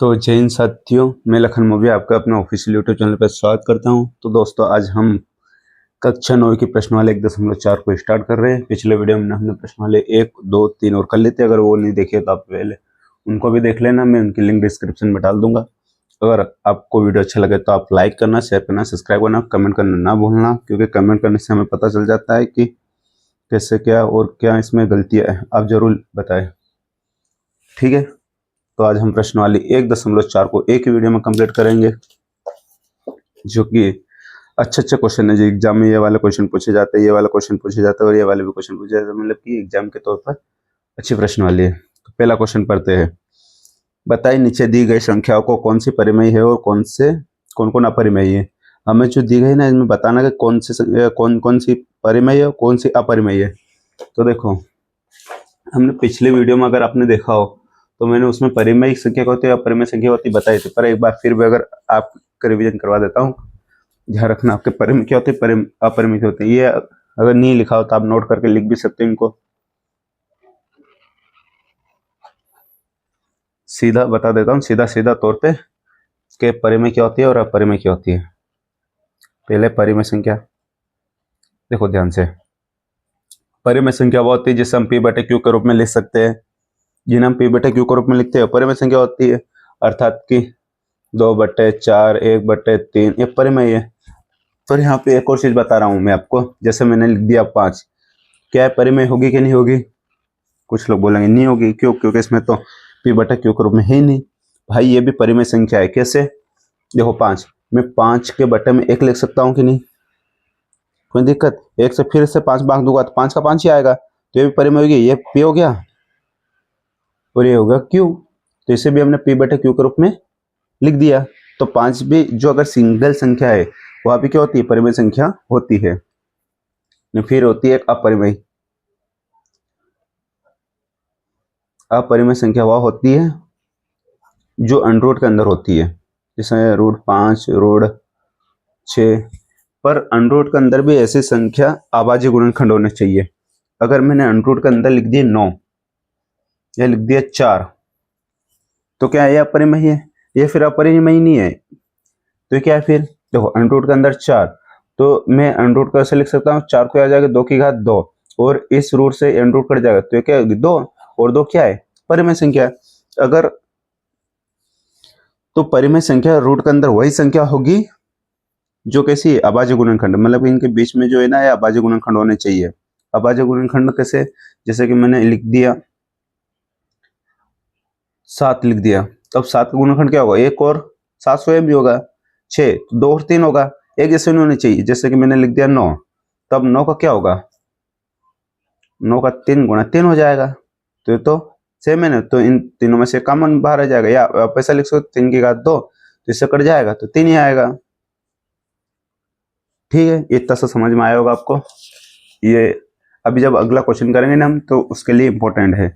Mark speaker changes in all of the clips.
Speaker 1: तो जय हिंद साथियों, मैं लखन मूवी आपका अपने ऑफिशियल यूट्यूब चैनल पर स्वागत करता हूं। तो दोस्तों, आज हम कक्षा 9 की प्रश्नवाले 1.4 को स्टार्ट कर रहे हैं। पिछले वीडियो में हमने प्रश्नवाले 1, 2, 3 और कर लेते। अगर वो नहीं देखे तो आप पहले उनको भी देख लेना, मैं उनकी लिंक डिस्क्रिप्शन में डाल दूंगा। अगर आपको वीडियो अच्छा लगे तो आप लाइक करना, शेयर करना, सब्सक्राइब करना, कमेंट करना ना भूलना, क्योंकि कमेंट करने से हमें पता चल जाता है कि कैसे क्या और क्या इसमें गलतियाँ हैं। आप जरूर बताएं, ठीक है। तो आज हम प्रश्नवाली 1.4 को एक ही वीडियो में कंप्लीट करेंगे, जो कि अच्छे क्वेश्चन है। जो एग्जाम में ये वाले क्वेश्चन पूछे जाते हैं, ये वाला क्वेश्चन पूछे जाता है और ये वाले भी क्वेश्चन पूछे जाते हैं, मतलब कि एग्जाम के तौर पर अच्छी प्रश्नवाली है। तो पहला क्वेश्चन पढ़ते हैं। बताइए, नीचे दी गई संख्याओं को कौन सी परिमेय है और कौन कौन अपरिमेय है। हमें जो दी गई ना, इसमें बताना कि कौन सी परिमेय है और कौन सी अपरिमेय है। तो देखो, हमने पिछले वीडियो में अगर आपने देखा हो तो मैंने उसमें परिमेय संख्या क्या होती है, अपरिमेय संख्या होती है बताई थी। पर एक बार फिर भी अगर आपका रिवीजन करवा देता हूँ। ध्यान रखना, आपके परिमेय क्या होते हैं, अपरिमेय क्या होते हैं। ये अगर नहीं लिखा हो तो आप नोट करके लिख भी सकते हैं इनको। सीधा बता देता हूँ, सीधा तौर पे कि परिमेय क्या होती है और अपरिमेय क्या होती है। पहले परिमेय संख्या देखो ध्यान से। परिमेय संख्या वो होती है जिसे हम p/q के रूप में लिख सकते हैं। जिन्हें हम p/q के रूप में लिखते हैं परिमेय संख्या होती है, अर्थात कि 2/4, 1/3 ये परिमेय है। फिर यहाँ पे एक और चीज बता रहा हूँ मैं आपको। जैसे मैंने लिख दिया 5, क्या परिमेय होगी कि नहीं होगी? कुछ लोग बोलेंगे नहीं होगी। क्यों? क्योंकि इसमें तो p/q के रूप में है ही नहीं। भाई ये भी परिमेय संख्या है। कैसे? देखो 5, मैं 5 के बटे में 1 लिख सकता हूँ कि नहीं? कोई दिक्कत? 1 से फिर से 5 भाग दूंगा तो 5 का 5 ही आएगा, तो ये भी परिमेय होगी। ये p हो गया और ये होगा q, तो इसे भी हमने p/q के रूप में लिख दिया। तो 5 भी जो अगर सिंगल संख्या है वहां भी क्या होती है, परिमेय संख्या होती है। फिर होती है एक अपरिमेय। अपरिमेय संख्या वह होती है जो अंडर के अंदर होती है, जैसे √5, √6। पर अंडर के अंदर भी ऐसी संख्या अभाज्य गुणनखंड होने चाहिए। अगर मैंने अंडर के अंदर लिख दिया 9 या लिख दिया 4, तो क्या ये अपरिमेय है? ये फिर अपरिमेय नहीं है। तो क्या है फिर? देखो, अंडर के अंदर 4, तो मैं अंडर कैसे लिख सकता हूँ? 4 को आ जाएगा 2 की घात 2, और इस रूट से अंडर कट जाएगा, तो ये क्या होगी? 2, और 2 क्या है? परिमेय संख्या। अगर तो परिमेय संख्या रूट के अंदर वही संख्या होगी जो कैसी? अभाज्य गुणनखंड, मतलब इनके बीच में जो है ना, ये अभाज्य गुणनखंड होने चाहिए। अभाज्य गुणनखंड कैसे? जैसे कि मैंने लिख दिया 7 लिख दिया, तब 7 का गुणनखंड क्या होगा? 1 और 7 स्वयं भी होगा। 6, 2 और 3 होगा। एक जैसे नहीं होने चाहिए। जैसे कि मैंने लिख दिया 9, तब 9 का क्या होगा? 9 का 3 गुणा 3 हो जाएगा। तो ये तो सेम है ना, तो इन तीनों में से कॉमन बाहर आ जाएगा। या आप ऐसा लिख सकते 3 की घात 2, तो इससे कट जाएगा तो 3 ही आएगा। ठीक है, इतना सा समझ में आया होगा आपको। ये अभी जब अगला क्वेश्चन करेंगे ना हम, तो उसके लिए इंपॉर्टेंट है।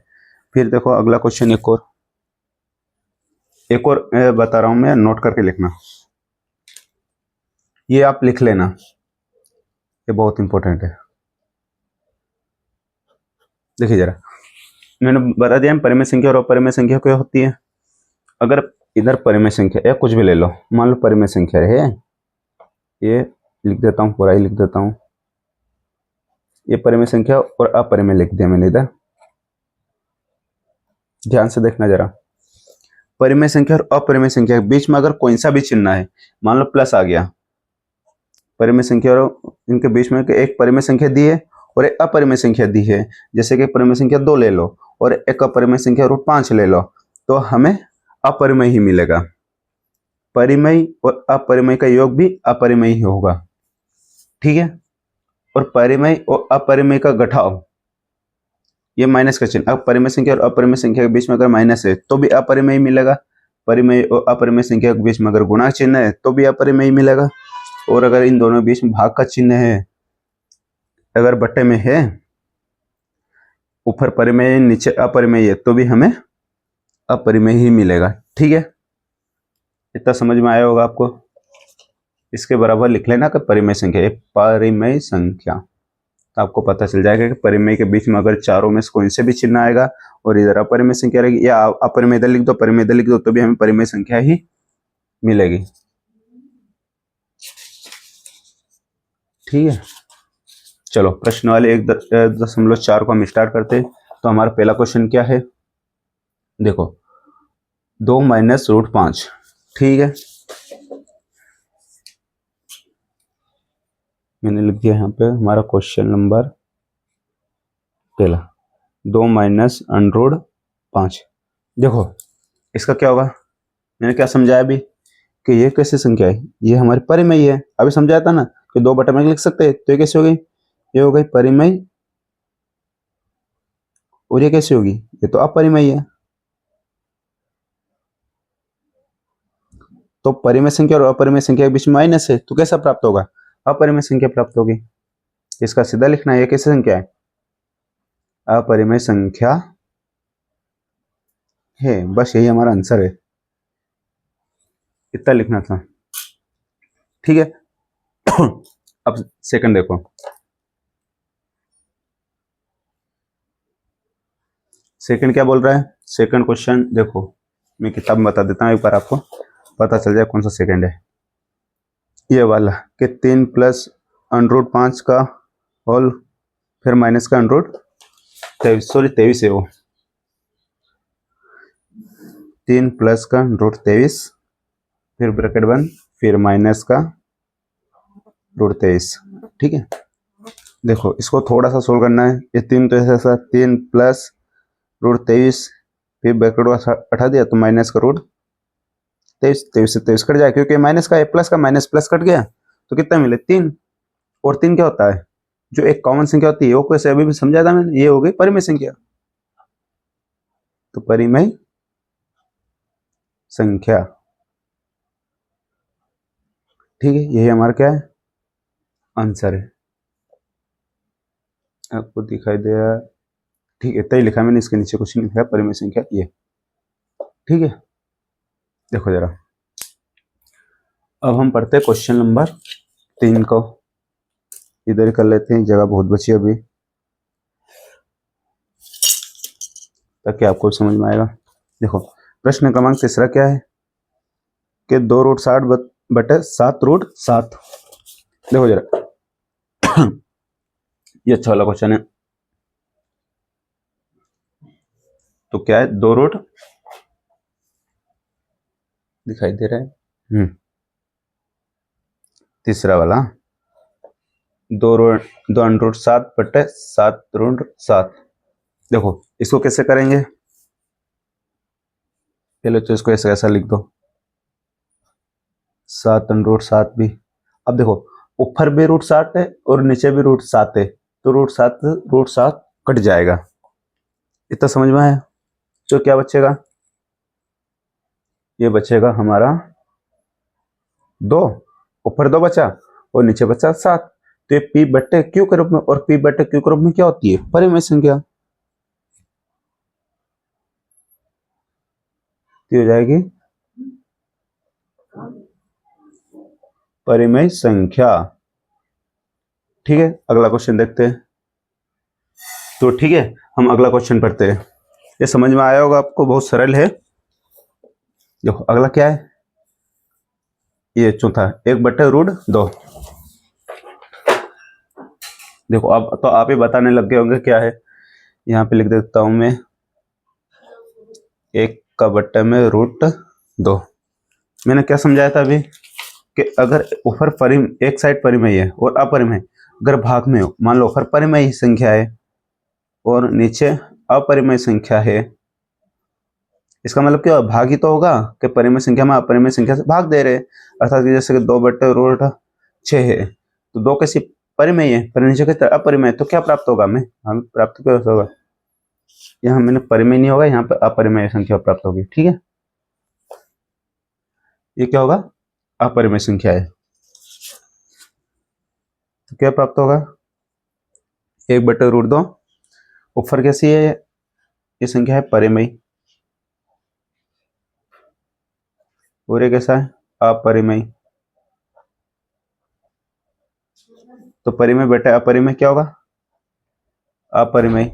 Speaker 1: फिर देखो अगला क्वेश्चन एक और बता रहा हूं मैं, नोट करके लिखना। ये आप लिख लेना, ये बहुत इंपॉर्टेंट है। देखिए जरा, मैंने बता दिया परिमेय संख्या और अपरिमेय संख्या क्या होती है। अगर इधर परिमेय संख्या या कुछ भी ले लो, मान लो परिमेय संख्या है, ये लिख देता हूँ, पूरा ही लिख देता हूँ। ये परिमेय संख्या और अपरिमेय लिख दिया मैंने इधर। ध्यान से देखना जरा। परिमेय संख्या और अपरिमेय संख्या के बीच में अगर कोई सा भी चिन्ह है, मान लो प्लस आ गया, परिमेय संख्या और इनके बीच में एक परिमेय संख्या दी है और एक अपरिमेय संख्या दी है। जैसे कि परिमेय संख्या 2 ले लो और एक अपरिमेय संख्या √5 ले लो, तो हमें अपरिमेय ही मिलेगा। परिमेय और अपरिमेय का योग भी अपरिमेय ही होगा, ठीक है। और परिमेय और अपरिमेय का घटाव, ये माइनस का चिन्ह। अब परिमेय संख्या और अपरिमेय संख्या के बीच में अगर माइनस है तो भी अपरिमेय मिलेगा। परिमेय और अपरिमेय संख्या के बीच में अगर गुणा चिन्ह है तो भी अपरिमेय मिलेगा। और अगर इन दोनों के बीच में भाग का चिन्ह है, अगर बट्टे में है, ऊपर परिमेय नीचे अपरिमेय है, तो भी हमें अपरिमेय ही मिलेगा, ठीक है। इतना समझ में आया होगा आपको। इसके बराबर लिख लेना कि परिमेय संख्या, एक परिमेय संख्या। तो आपको पता चल जाएगा कि परिमेय के बीच में अगर चारों में से कोई से भी चिन्ह आएगा और इधर अपरिमेय संख्या रहेगी, या अपरिमेय इधर लिख दो परिमेय इधर लिख दो, तो भी हमें परिमेय संख्या ही मिलेगी। ठीक है, चलो प्रश्न वाले 1.4 को हम स्टार्ट करते हैं। तो हमारा पहला क्वेश्चन क्या है, देखो 2 माइनस रूट 5। ठीक है, मैंने लिख दिया यहाँ पे हमारा क्वेश्चन नंबर पहला, 2 माइनस अंडर 5। देखो इसका क्या होगा, मैंने क्या समझाया अभी कि ये कैसे संख्या है, ये हमारी परिमेय है। अभी समझाया था ना कि 2 बटा में लिख सकते हैं, तो ये कैसे हो गई, ये हो गई परिमेय, और ये कैसे होगी, ये तो अपरिमेय है। तो परिमेय संख्या और अपरिमेय संख्या के बीच में माइनस है, तो कैसा प्राप्त होगा, अपरिमेय संख्या प्राप्त होगी। इसका सीधा लिखना है, ये कैसी संख्या है, अपरिमेय संख्या है। बस यही हमारा आंसर है, इतना लिखना था। ठीक है अब सेकंड देखो, सेकंड क्या बोल रहा है, सेकंड क्वेश्चन देखो, मैं किताब में बता देता हूँ, एक बार आपको पता चल जाए कौन सा सेकंड है। ये वाला कि 3 प्लस अंडरूट 5 का होल फिर माइनस का अंडरूट 23, सॉरी 23 है वो, 3 प्लस का अंडरूट 23 फिर ब्रैकेट बंद फिर माइनस का रूट 23। ठीक है, देखो इसको थोड़ा सा सोल्व करना है। ये 3 तो ऐसा 3 प्लस रूट 23 फिर ब्रैकेट हटा दिया तो माइनस का रूट 23, 23 से 23 कट जाए, क्योंकि माइनस का प्लस का माइनस प्लस कट गया, तो कितना मिले 3। और 3 क्या होता है, जो एक कॉमन संख्या होती है, वो कैसे अभी भी समझाया था मैंने, ये हो गई परिमेय संख्या। तो परिमेय संख्या, ठीक है, यही हमारा क्या है आंसर है। आपको दिखाई दे रहा है, ठीक है, इतना ही लिखा मैंने, इसके नीचे कुछ नहीं लिखा, परिमेय संख्या ये। ठीक है, देखो जरा, अब हम पढ़ते हैं क्वेश्चन नंबर 3 को। इधर कर लेते हैं, जगह बहुत बची अभी, ताकि आपको समझ में आएगा। देखो प्रश्न क्रमांक तीसरा क्या है कि 2 रूट 60 बटे 7 रूट 7। देखो जरा ये अच्छा वाला क्वेश्चन है। तो क्या है, 2 रूट दिखाई दे रहा है, तीसरा वाला 2 अंडर रूट 7 बटे 7 रूट 7। देखो इसको कैसे करेंगे, पहले तो इसको ऐसा ऐसा लिख दो, 7 अंडर रूट 7 भी। अब देखो ऊपर भी रूट 7 है और नीचे भी रूट 7 है, तो रूट 7 कट जाएगा। इतना समझ में आया, तो क्या बचेगा, ये बचेगा हमारा 2, ऊपर 2 बचा और नीचे बचा 7। तो ये पी बट्टे क्यू के रूप में, और पी बट्टे क्यू के रूप में क्या होती है, परिमेय संख्या। हो जाएगी परिमेय संख्या। ठीक है, अगला क्वेश्चन देखते हैं। तो ठीक है, हम अगला क्वेश्चन पढ़ते हैं। ये समझ में आया होगा आपको, बहुत सरल है। देखो अगला क्या है, ये चौथा 1 बटे रूट 2। देखो अब तो आप ही बताने लग गए होंगे क्या है, यहाँ पे लिख देता हूं मैं 1 का बट्टे में रूट 2। मैंने क्या समझाया था अभी कि अगर ऊपर एक साइड परिमेय है और अपरिमेय, अगर भाग में हो, मान लो ऊपर परिमेय संख्या है और नीचे अपरिमेय संख्या है, इसका मतलब क्या, भाग ही तो होगा कि परिमेय संख्या में अपरिमेय संख्या से भाग दे रहे, अर्थात जैसे कि 2 बट्टे रूट 6 है, तो 2 कैसी परिमेय है, पर नीचे की अपरिमेय, तो क्या प्राप्त होगा, हमें प्राप्त क्या होगा, यहाँ मैंने परिमेय नहीं होगा, यहाँ पर अपरिमेय संख्या प्राप्त होगी। ठीक है, ये क्या होगा, अपरिमेय संख्या है, तो क्या प्राप्त होगा, 1 बटे रूट 2, ऊपर कैसी है, ये संख्या है परिमेय, और ये कैसा है अपरिमेय। तो परिमेय बटे अपरिमेय क्या होगा, अपरिमेय।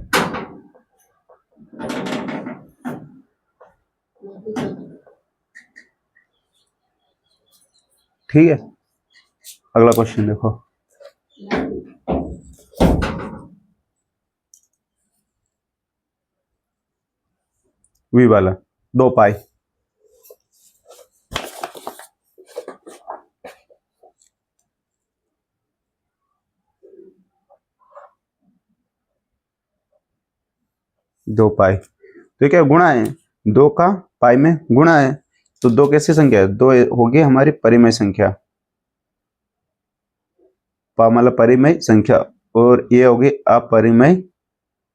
Speaker 1: ठीक है, अगला क्वेश्चन देखो। वी वाला 2 पाई। दो पाई तो क्या गुणा है, 2 का पाई में गुणा है, तो 2 कैसी संख्या है, 2 होगी हमारी परिमेय संख्या, मतलब परिमेय संख्या, और ये होगी अपरिमेय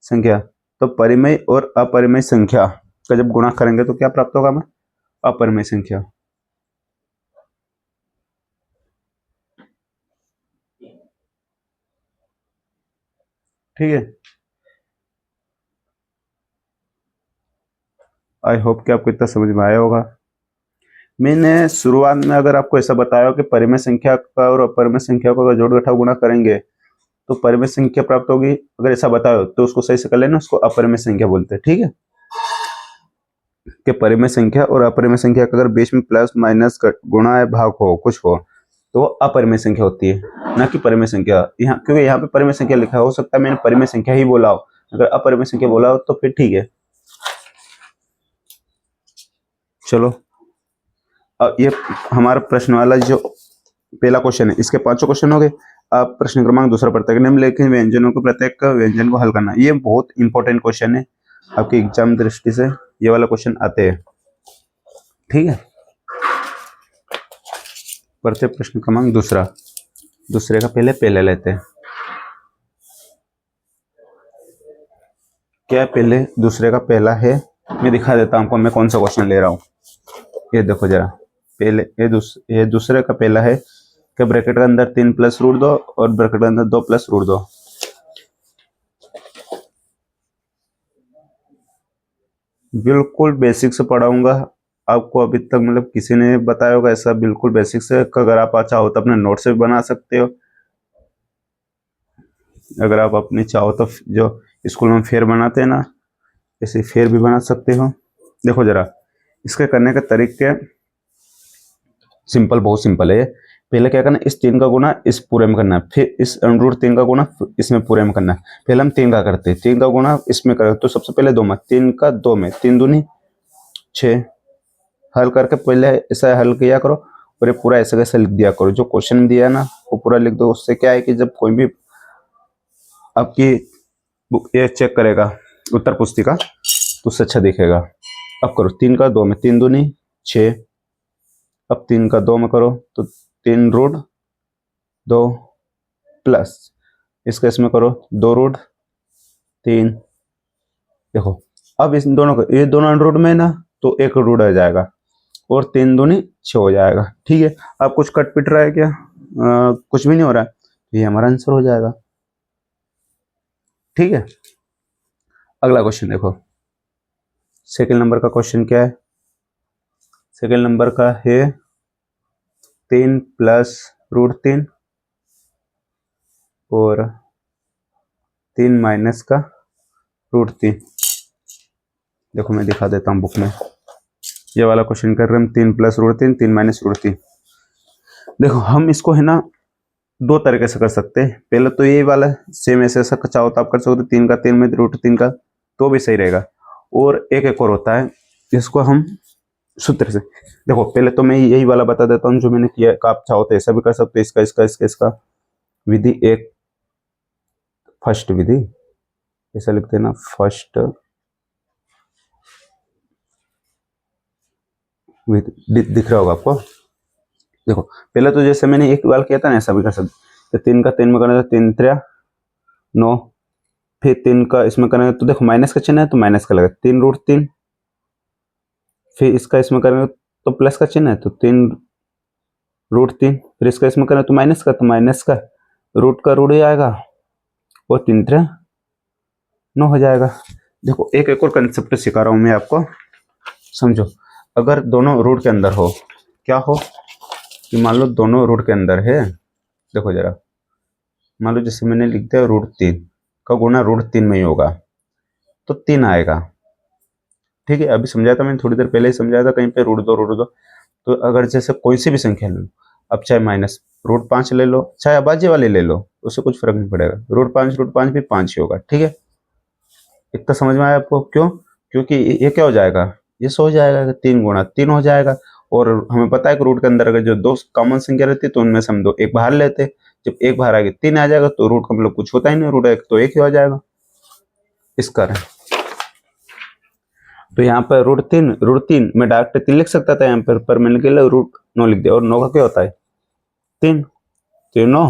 Speaker 1: संख्या। तो परिमेय और अपरिमेय संख्या का जब गुणा करेंगे तो क्या प्राप्त होगा हमें, अपरिमेय संख्या। ठीक है, आई होप कि आपको इतना समझ में आया होगा। मैंने शुरुआत में अगर आपको ऐसा बताया हो कि परिमेय संख्या का और अपरिमेय संख्या को अगर जोड़ घटाव गुणा करेंगे तो परिमेय संख्या प्राप्त होगी, अगर ऐसा बताया हो तो उसको सही से कर लेना, उसको अपरिमेय संख्या बोलते हैं। ठीक है, कि परिमेय संख्या और अपरिमेय संख्या का अगर बीच में प्लस माइनस गुणा या भाग हो, कुछ हो, तो अपरिमेय संख्या होती है, ना कि परिमेय संख्या। यहाँ क्योंकि यहाँ पे परिमेय संख्या लिखा हो सकता है मैंने परिमेय संख्या ही बोला हो, अगर अपरिमेय संख्या बोला हो तो फिर ठीक है। चलो, अब ये हमारा प्रश्न वाला जो पहला क्वेश्चन है, इसके 5 क्वेश्चन हो गए। अब प्रश्न क्रमांक दूसरा, प्रत्येक निम्नलिखित व्यंजनों को प्रत्येक व्यंजन को हल करना। ये बहुत इंपॉर्टेंट क्वेश्चन है आपके एग्जाम दृष्टि से, ये वाला क्वेश्चन आते हैं। ठीक है, प्रत्येक प्रश्न क्रमांक दूसरा, दूसरे का पहले लेते हैं। क्या पहले दूसरे का पहला है, मैं दिखा देता हूं आपको मैं कौन सा क्वेश्चन ले रहा हूं। ये देखो जरा, पहले ये दूसरे का पहला है कि ब्रैकेट के अंदर 3 प्लस रूट 2 और ब्रैकेट के अंदर 2 प्लस रूट 2। बिल्कुल बेसिक से पढ़ाऊंगा आपको, अभी तक मतलब किसी ने बताया होगा ऐसा, बिल्कुल बेसिक से। अगर आप चाहो तो अपने नोट से भी बना सकते हो, अगर आप अपनी चाहो तो जो स्कूल में फेयर बनाते हैं ना, ऐसे फेयर भी बना सकते हो। देखो जरा, इसके करने का तरीके सिंपल, बहुत सिंपल है। पहले क्या करना है, इस 3 का गुना इस पूरे में करना है, फिर इस अंडर 3 का गुना इसमें पूरे में करना है। पहले हम 3 का करते हैं, 3 का गुना इसमें करें तो सबसे पहले 2 में, 3 का 2 में, 3 दूनी 6। हल करके पहले ऐसा हल किया करो और ये पूरा ऐसा कैसे लिख दिया करो, जो क्वेश्चन दिया है ना वो पूरा लिख दो। उससे क्या है कि जब कोई भी आपकी बुक ये चेक करेगा उत्तर पुस्तिका तो उससे अच्छा दिखेगा। अब करो 3 का 2 में, 3 दूनी 6। अब 3 का 2 में करो तो 3 रूट 2 प्लस इसका इसमें करो 2 रूट 3। देखो अब इस दोनों को, ये दोनों रूट में ना तो एक रूट आ जाएगा और 3 दूनी 6 हो जाएगा। ठीक है, अब कुछ कट पिट रहा है क्या, कुछ भी नहीं हो रहा है, ये हमारा आंसर हो जाएगा। ठीक है, अगला क्वेश्चन देखो, सेकंड नंबर का क्वेश्चन क्या है। सेकंड नंबर का है 3 प्लस रूट 3 और 3 माइनस का रूट 3। देखो मैं दिखा देता हूँ बुक में, ये वाला क्वेश्चन कर रहे हैं हम, 3 प्लस रूट 3, 3 माइनस रूट 3। देखो हम इसको है ना 2 तरीके से कर सकते हैं। पहले तो ये वाला सेम ऐसे ऐसा चाहो तो आप कर सकते हो, 3 का 3 में रूट 3 का, तो भी सही रहेगा। और एक और होता है, इसको हम सूत्र से, देखो पहले तो मैं यही वाला बता देता हूँ जो मैंने किया, आप चाहो तो ऐसा भी कर सकते हो, इसका इसका इसका इसका विधि एक, फर्स्ट विधि ऐसा लिखते हैं ना, फर्स्ट विधि दिख रहा होगा आपको। देखो पहले तो जैसे मैंने एक वाल किया था ना, ऐसा भी कर सकते। तो 3 का 3 में करना तो 3 3 9, फिर 3 का इसमें करेंगे तो देखो माइनस का चिन्ह है तो माइनस का लगेगा, 3 रूट 3। फिर इसका इसमें करेंगे तो प्लस का चिन्ह है तो 3 रूट 3। फिर इसका इसमें करें तो माइनस का, तो माइनस का रूट का रूट ही आएगा और 3 3 9 हो जाएगा। देखो एक और कंसेप्ट सिखा रहा हूं मैं आपको, समझो। अगर दोनों रूट के अंदर हो, क्या हो कि मान लो दोनों रूट के अंदर है, देखो जरा, मान लो जैसे मैंने लिख दिया रूट 3 का गुणा √3 में ही होगा, तो 3 आएगा। ठीक है, अभी समझाया था मैंने, थोड़ी देर पहले ही समझाया था कहीं पे √2। तो अगर जैसे कोई सी भी संख्या ले लो, अब चाहे माइनस √5 ले लो, चाहे अभाज्य वाली ले लो, उससे कुछ फर्क नहीं पड़ेगा, √5 भी 5 ही होगा। ठीक है, इतना समझ में आया आपको? क्यों? क्योंकि ये क्या हो जाएगा, ये 100 हो जाएगा, 3 गुणा 3 हो जाएगा। और हमें पता है कि रूट के अंदर अगर जो दो कॉमन संख्या रहती है तो उनमें से हम दो एक बाहर लेते, जब एक बाहर आएगी 3 आ जाएगा, तो रूट का मतलब कुछ होता ही नहीं, रूट एक तो एक ही हो जाएगा इस कारण। तो यहाँ पर √3 मैं डायरेक्ट 3 लिख सकता था यहाँ पर मैंने क्या √9 लिख दिया, और 9 का क्या होता है 3, तो 9।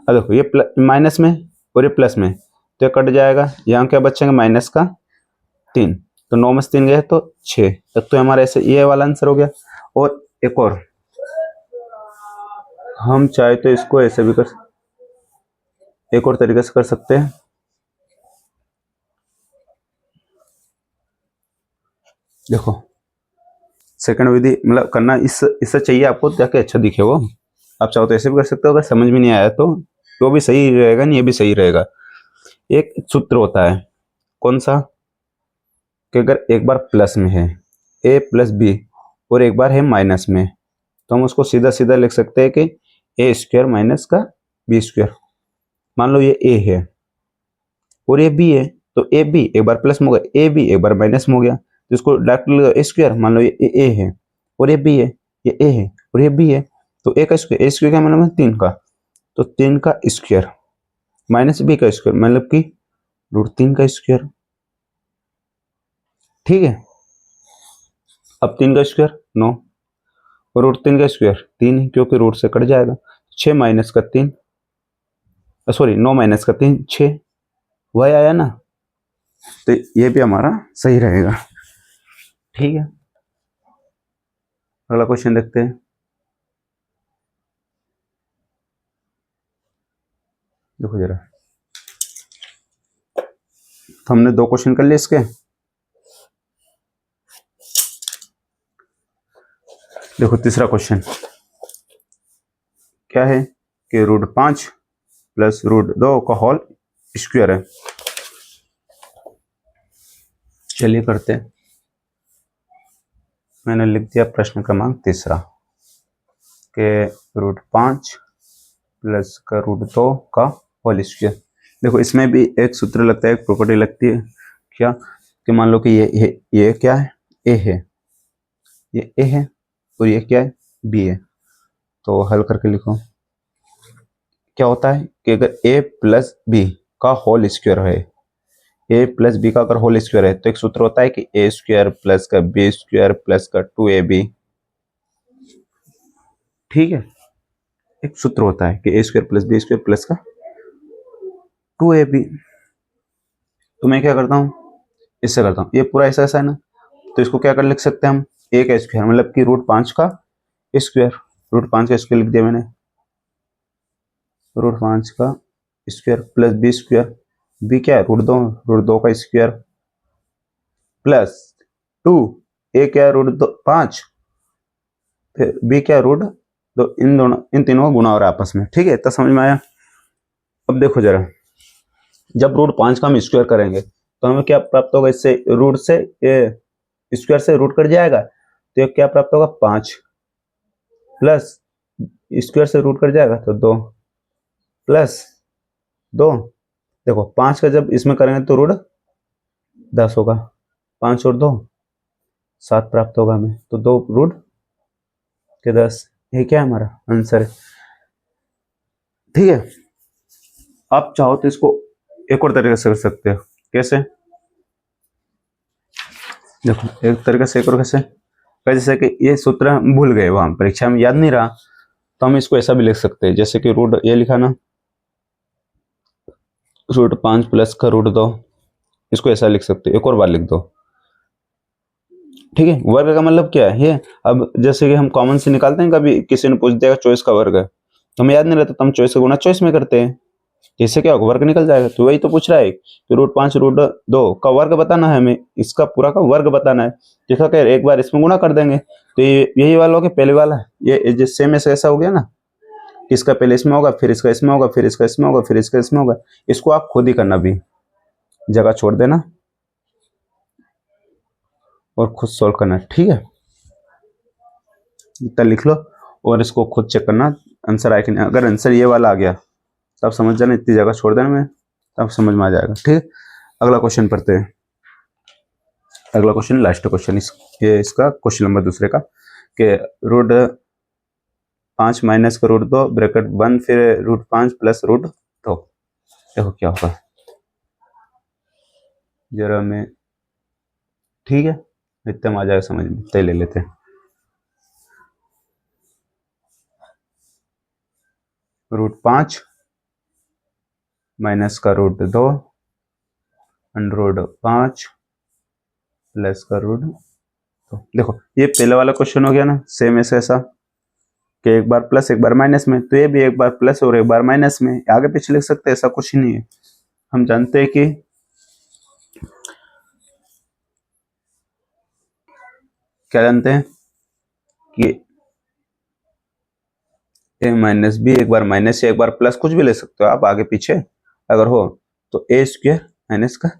Speaker 1: अब देखो ये माइनस में और ये प्लस में, तो ये कट जाएगा, यहाँ क्या बचेंगे माइनस का 3, तो 9 में से 3 गए तो 6 तक, तो हमारा ऐसे ये वाला आंसर हो गया। और एक और, हम चाहे तो इसको ऐसे भी एक और तरीके से कर सकते हैं। देखो सेकंड विधि मतलब करना इससे चाहिए आपको ताकि अच्छा दिखे वो, आप चाहो तो ऐसे भी कर सकते हो, अगर समझ में नहीं आया तो भी सही रहेगा, नहीं ये भी सही रहेगा। एक सूत्र होता है, कौन सा, कि अगर एक बार प्लस में है a + b और एक बार है माइनस में, तो हम उसको सीधा सीधा लिख सकते हैं कि a² माइनस का b²। मान लो ये a है और ये b है, तो a b एक बार प्लस में हो गया, a b एक बार माइनस में हो गया, तो इसको डायरेक्ट a²। मान लो ये a है और ये b है, ये a है और ये b है, तो a का स्क्वायर, a² क्या मतलब 3 का, तो 3 का स्क्वायर माइनस b का स्क्वायर मतलब कि √3 का स्क्वायर। ठीक है, अब 3 का स्क्वायर 9 और √3 का स्क्वायर 3 है, क्योंकि रूट से कट जाएगा, 6 माइनस का 3, सॉरी 9 माइनस का 3 6, वही आया ना, तो ये भी हमारा सही रहेगा। ठीक है, अगला क्वेश्चन देखते हैं। देखो जरा, तो हमने 2 क्वेश्चन कर लिए इसके। देखो तीसरा क्वेश्चन क्या है कि √5 + √2 का होल स्क्वायर है। चलिए करते हैं। मैंने लिख दिया प्रश्न क्रमांक तीसरा के √5 + √2 का होल स्क्वायर। देखो इसमें भी एक सूत्र लगता है, एक प्रॉपर्टी लगती है, क्या कि मान लो कि ये क्या है, a है, ये a है और ये क्या है b है। तो हल करके लिखो, क्या होता है कि अगर a + b का होल स्क्वायर है, a + b का अगर होल स्क्वायर है, तो एक सूत्र होता है कि a² + का b² + का 2ab। ठीक है, एक सूत्र होता है कि a² + b² + का 2ab। तो मैं क्या करता हूँ, इससे करता हूँ, ये पूरा ऐसा है ना, तो इसको क्या कर लिख सकते हैं हम, a का स्क्वायर मतलब कि √5 का स्क्वायर, √5 का स्क्वायर लिख दिया मैंने, √5 का स्क्वायर प्लस b², b क्या है √2 का स्क्वायर प्लस 2, a क्या है √5, फिर b क्या है √2, इन तीनों का गुणा हो रहा है आपस में। ठीक है, इतना समझ में आया। अब देखो जरा, जब √5 का हम स्क्वायर करेंगे तो हमें क्या प्राप्त होगा, इससे रूट से स्क्वायर से रूट कट जाएगा, तो क्या प्राप्त होगा 5 प्लस स्क्वायर से रूट कट जाएगा तो 2 प्लस 2। देखो 5 का जब इसमें करेंगे तो √10 होगा, 5 और 2 7 प्राप्त होगा हमें, तो 2 √10, ये क्या है हमारा आंसर है। ठीक है, आप चाहो तो इसको एक और तरीके से कर सकते हो, कैसे, देखो एक तरीके से एक और कैसे, जैसे कि ये सूत्र हम भूल गए, वहां परीक्षा में याद नहीं रहा, तो हम इसको ऐसा भी लिख सकते हैं, जैसे कि ये लिखा ना √5 + का √2, इसको ऐसा लिख सकते हो, एक और बार लिख दो। ठीक है, वर्ग का मतलब क्या है ये, अब जैसे कि हम कॉमन से निकालते हैं, कभी किसी ने पूछ दिया चॉइस का वर्ग है, तो हमें याद नहीं रहता, तो हम चॉइस का गुणा चॉइस में करते हैं, इससे क्या होगा वर्ग निकल जाएगा। तो वही तो पूछ रहा है कि √5 √2 का वर्ग बताना है, हमें इसका पूरा का वर्ग बताना है, देखा क्या एक बार इसमें गुणा कर देंगे, तो ये यही वाला हो गया, पहले वाला ये सेम ऐसा हो गया ना, इसका पहले इसमें होगा, फिर इसका इसमें होगा, फिर इसका इसमें होगा, फिर इसका इसमें होगा। इसको आप खुद ही करना, भी जगह छोड़ देना और खुद सॉल्व करना, ठीक है। इतना लिख लो और इसको खुद चेक करना आंसर आया कि नहीं। अगर आंसर ये वाला आ गया तब समझ जाना, इतनी जगह छोड़ देना में, तब समझ में आ जाएगा, ठीक। अगला क्वेश्चन पढ़ते हैं। अगला क्वेश्चन लास्ट क्वेश्चन ये इसका क्वेश्चन नंबर दूसरे का, कि रूट 5 माइनस का रूट 2 ब्रैकेट 1 फिर रूट 5 प्लस रूट 2। देखो क्या होगा जरा मैं, ठीक है, इतना में आ जाएगा समझ में, इतना ले लेते हैं। रूट 5 माइनस का रूट 2 अंडर 5 प्लस का रूट 2। देखो ये पहले वाला क्वेश्चन हो गया ना, सेम ऐसा कि एक बार प्लस एक बार माइनस में, तो ये भी एक बार प्लस और एक बार माइनस में, आगे पीछे लिख सकते हैं, ऐसा कुछ ही नहीं है। हम जानते हैं कि क्या जानते हैं कि ए माइनस बी, एक बार माइनस या एक बार प्लस, कुछ भी ले सकते हो आप आगे पीछे अगर हो, तो ए स्क्वायर माइनस का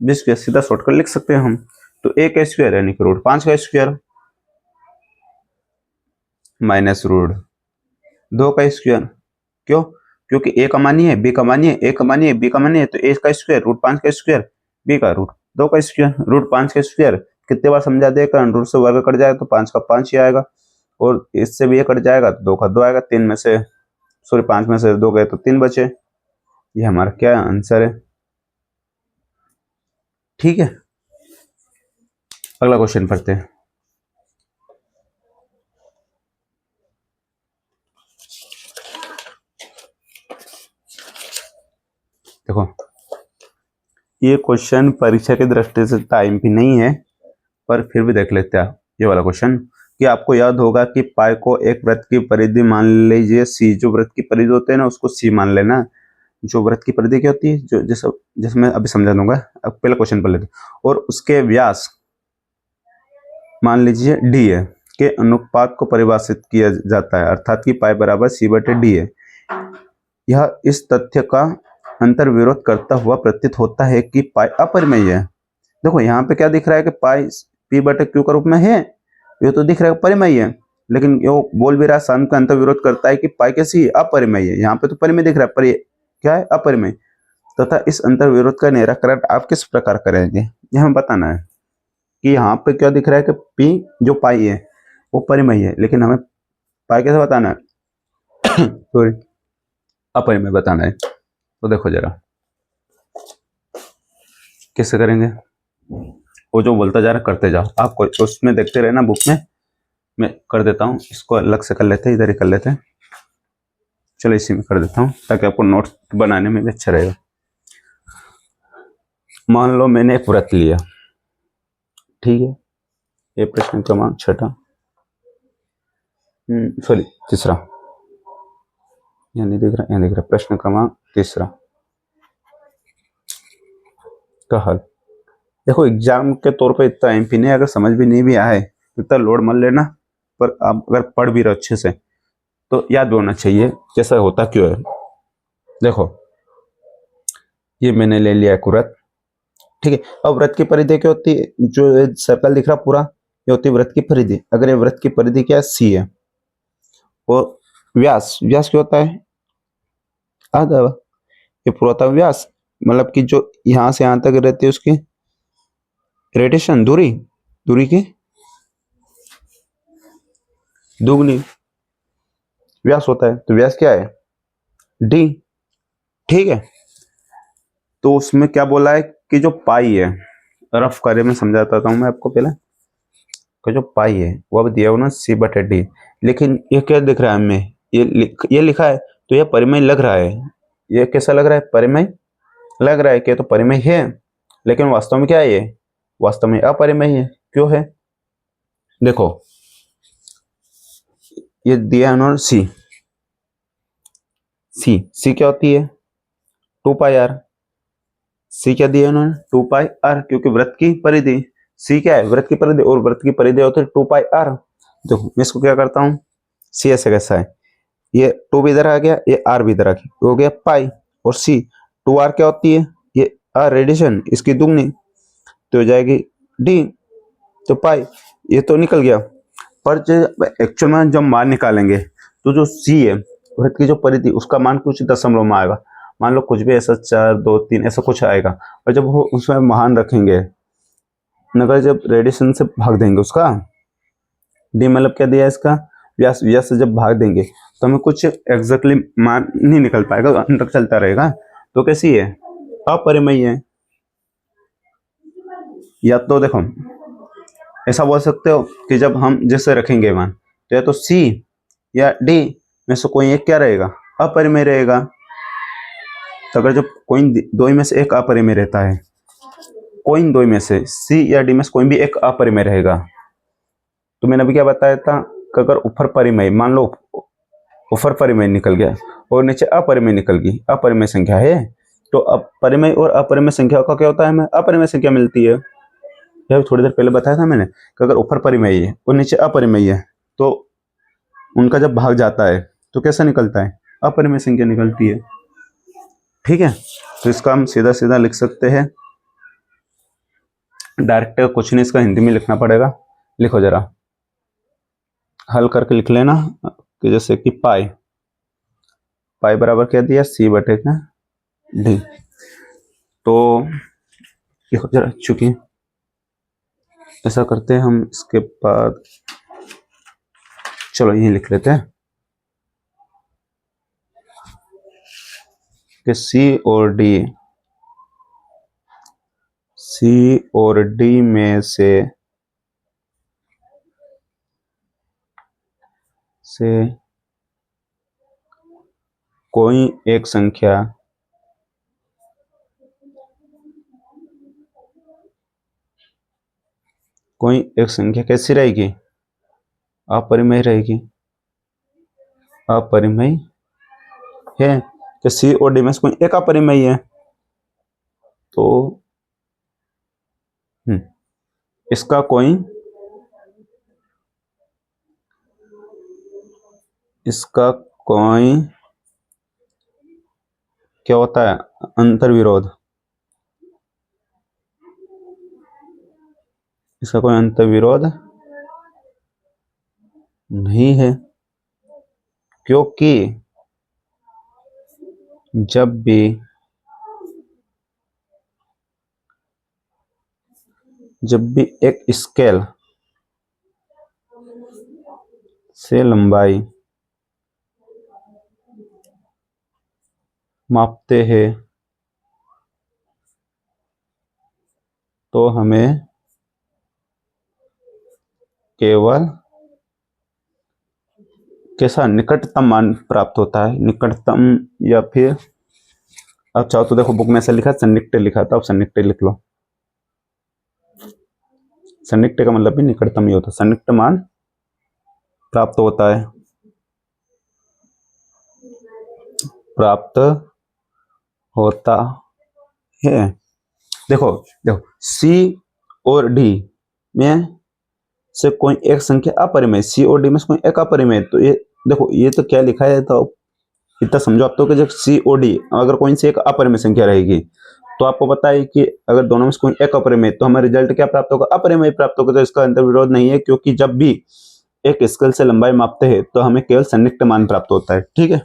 Speaker 1: बी स्क्वायर, सीधा शॉर्टकट लिख सकते हैं हम। तो ए का स्क्वायर यानी कि रूट 5 का स्क्वायर माइनस रूट 2 का स्क्वायर। क्यों? क्योंकि ए कमानी है, बी कमानी है, ए कमानी है, बी कमानी है, तो ए का स्क्वायर रूट 5 का स्क्वायर, बी का रूट 2 का स्क्वायर। रूट 5 का स्क्वायर कितने बार समझा देगा, रूट से वर्ग कट जाएगा तो 5 का 5 ही आएगा, और इससे भी ये कट जाएगा तो 2 का 2 आएगा। 3 में से सॉरी 5 में से 2 गए तो 3 बचे। ये हमारा क्या आंसर है, ठीक है। अगला क्वेश्चन पढ़ते हैं। देखो ये क्वेश्चन परीक्षा की दृष्टि से टाइम भी नहीं है, पर फिर भी देख लेते हैं ये वाला क्वेश्चन, कि आपको याद होगा कि पाई को एक वृत्त की परिधि मान लीजिए सी, जो वृत्त की परिधि होते हैं ना उसको सी मान लेना। जो वृत्त की परिधि क्या होती है, जो जैसे मैं अभी समझा दूंगा, अब पहला क्वेश्चन पढ़ लेते हैं। और उसके व्यास मान लीजिए डी है, के अनुपात को परिभाषित किया जाता है, अर्थात कि पाई बराबर सी बटे डी है। यह इस तथ्य का अंतर विरोध करता हुआ प्रतीत होता है कि पाई अपरिमेय है। देखो यहाँ पे क्या दिख रहा है कि पाई पी बटे क्यू का रूप में है, ये तो दिख रहा है परिमेय है, लेकिन ये बोल भी रहा शांत का अंतर विरोध करता है कि पाई कैसी अपरिमेय है। यहाँ पे तो परिमेय दिख रहा है, पर ये क्या है, अपरिमेय। तथा इस अंतर विरोध का निराकरण आप किस प्रकार करेंगे, ये हमें बताना है। कि यहाँ पे क्या दिख रहा है कि पी जो पाई है वो परिमेय है, लेकिन हमें पाई कैसे बताना है सॉरी अपरिमेय बताना है। तो देखो जरा कैसे करेंगे, वो जो बोलता जा रहा करते जाओ, आप उसमें देखते रहना बुक में, मैं कर देता हूँ। इसको अलग से कर लेते हैं, इधर ही कर लेते हैं, चलो इसी में कर देता हूँ ताकि आपको नोट्स बनाने में भी अच्छा रहेगा। मान लो मैंने एक व्रत लिया, ठीक है, ये प्रश्न क्रमांक 6 सॉरी तीसरा, यहाँ नहीं दिख रहा, यहाँ दिख रहा, प्रश्न क्रमांक 3 का हल। देखो एग्जाम के तौर पे इतना एमपी नहीं, अगर समझ भी नहीं भी आए इतना लोड मत लेना, पर आप अगर पढ़ भी रहे अच्छे से तो याद भी होना चाहिए कैसा होता क्यों है। देखो ये मैंने ले लिया एक व्रत, ठीक है। अब व्रत की परिधि क्या होती है, जो सर्कल दिख रहा पूरा ये होती है व्रत की परिधि। अगर ये व्रत की परिधि क्या है, सी है, और व्यास, व्यास क्या होता है, आधा, ये पूरा होता है व्यास, मतलब कि जो यहां से यहां तक रहती है उसकी रेडिएशन दूरी, दूरी की दुगनी व्यास होता है। तो व्यास क्या है, डी, ठीक है। तो उसमें क्या बोला है कि जो पाई है, रफ कार्य में समझाता हूं मैं आपको पहले, कि जो पाई है वो अब दिया हुआ ना सी बटे डी, लेकिन ये क्या दिख रहा है हमें, ये लिखा है तो ये परिमेय लग रहा है। ये कैसा लग रहा है, परिमेय लग रहा है कि तो परिमेय है, लेकिन वास्तव में क्या है, ये वास्तव में अपरिमेय है। क्यों है, देखो ये दिया उन्होंने सी, सी क्या होती है 2 पाई आर, सी क्या दिया उन्होंने 2 पाई आर, क्योंकि वृत्त की परिधि सी क्या है, वृत्त की परिधि, और वृत्त की परिधि होती है 2 पाई आर। देखो मैं इसको क्या करता हूँ, सी ऐसे कैसा है, ये 2 भी इधर आ गया, ये r भी इधर आ गया, हो गया पाई। और c 2r क्या होती है, ये r रेडिएशन इसकी दुगनी तो हो जाएगी d, तो पाई ये तो निकल गया। पर जो एक्चुअल में जब मान निकालेंगे तो जो c है वृत्त की जो परिधि उसका मान कुछ दशमलव में आएगा, मान लो कुछ भी ऐसा 4 2 3 ऐसा कुछ आएगा। और जब वो उसमें मान रखेंगे, नगर जब रेडिएशन से भाग देंगे उसका डी मतलब क्या दिया इसका व्यास, व्यास से जब भाग देंगे तो हमें कुछ एग्जैक्टली मान नहीं निकल पाएगा, अंतर चलता रहेगा। तो कैसी है, अपरिमेय है। या तो देखो ऐसा बोल सकते हो कि जब हम जैसे रखेंगे मान तो या तो सी या डी में से कोई एक क्या रहेगा, अपरिमेय रहेगा। तो अगर जब कोई दो में से एक अपरिमेय रहता है, कोई दो में से सी या डी में से कोई भी एक अपरिमेय रहेगा। तो मैंने अभी क्या बताया था कि अगर ऊपर परिमेय, मान लो ऊपर परिमेय निकल गया और नीचे अपरिमेय निकल गई, अपरिमेय संख्या है, तो अब परिमेय और अपरिमेय संख्या का क्या होता है, हमें अपरिमेय संख्या मिलती है। यह थोड़ी देर पहले बताया था मैंने कि अगर ऊपर परिमेय है और नीचे अपरिमेय है तो उनका जब भाग जाता है तो कैसा निकलता है, अपरिमेय संख्या निकलती है। ठीक है, तो इसका हम सीधा सीधा लिख सकते हैं। डायरेक्ट कुछ नहीं, इसका हिंदी में लिखना पड़ेगा। लिखो जरा, हल करके लिख लेना कि जैसे कि पाई, पाई बराबर क्या दिया, सी बटे का डी। तो लिखो जरा, चूंकि ऐसा करते हैं हम, इसके बाद चलो यही लिख लेते हैं कि सी और डी में से कोई एक संख्या कैसी रहेगी, अपरिमेय रहेगी। अपरिमेय है कि सी और डी में से कोई एक अपरिमेय है, तो इसका कोई क्या होता है, अंतर्विरोध। इसका कोई अंतर्विरोध नहीं है, क्योंकि जब भी एक स्केल से लंबाई मापते हैं तो हमें केवल कैसा निकटतम मान प्राप्त होता है, निकटतम। या फिर अब चाहो तो देखो बुक में ऐसा लिखा, सन्निकटे लिखा था, अब सन्निकटे लिख लो। सन्निकटे का मतलब भी निकटतम ही होता है, सन्निकट मान प्राप्त होता है, प्राप्त होता है। देखो सी और डी में से कोई एक संख्या अपरिमेय, सी और डी में से कोई एक अपरिमेय, तो ये देखो ये तो क्या लिखा है, तो इतना समझो आप तो कि जब सी और डी अगर कोई से एक अपरिमेय संख्या रहेगी तो आपको पता है कि अगर दोनों में से कोई एक अपरिमेय तो हमें रिजल्ट क्या प्राप्त होगा, अपरिमेय प्राप्त होगा। तो इसका अंतर्विरोध नहीं है, क्योंकि जब भी एक स्केल से लंबाई मापते हैं तो हमें केवल सन्निकट मान प्राप्त होता है। ठीक है,